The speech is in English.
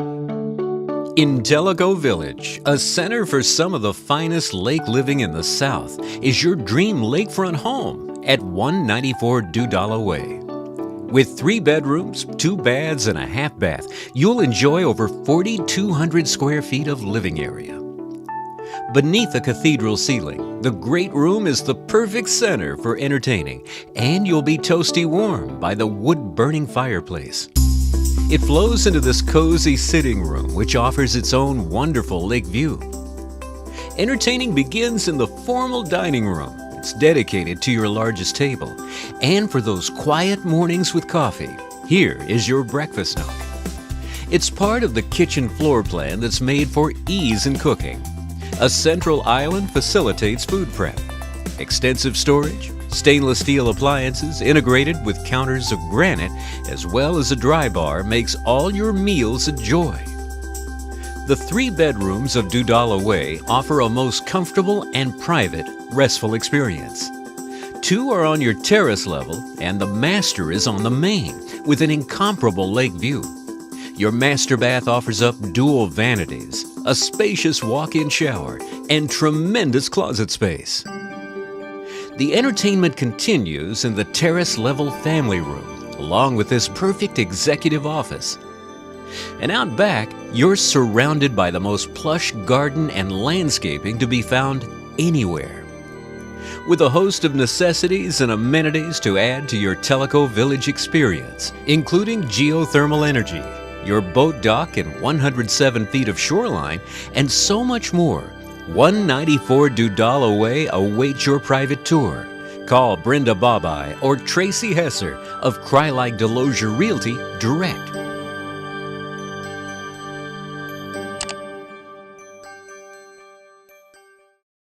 In Telllico Village, a center for some of the finest lake living in the South, is your dream lakefront home at 194 Dudala Way. With 3 bedrooms, 2 baths, and a half bath, you'll enjoy over 4,200 square feet of living area. Beneath the cathedral ceiling, the great room is the perfect center for entertaining, and you'll be toasty warm by the wood-burning fireplace. It flows into this cozy sitting room, which offers its own wonderful lake view. Entertaining begins in the formal dining room. It's dedicated to your largest table. And for those quiet mornings with coffee, here is your breakfast nook. It's part of the kitchen floor plan that's made for ease in cooking. A central island facilitates food prep. Extensive storage, stainless steel appliances integrated with counters of granite, as well as a dry bar, makes all your meals a joy. The 3 bedrooms of Dudala Way offer a most comfortable and private, restful experience. 2 are on your terrace level, and the master is on the main, with an incomparable lake view. Your master bath offers up dual vanities, a spacious walk-in shower, and tremendous closet space. The entertainment continues in the terrace-level family room, along with this perfect executive office. And out back, you're surrounded by the most plush garden and landscaping to be found anywhere. With a host of necessities and amenities to add to your Telllico Village experience, including geothermal energy, your boat dock and 107 feet of shoreline, and so much more, 194 Dudala Way awaits your private tour. Call Brenda Babaj or Traci Hesser of Crye-Leike Delozier Realty direct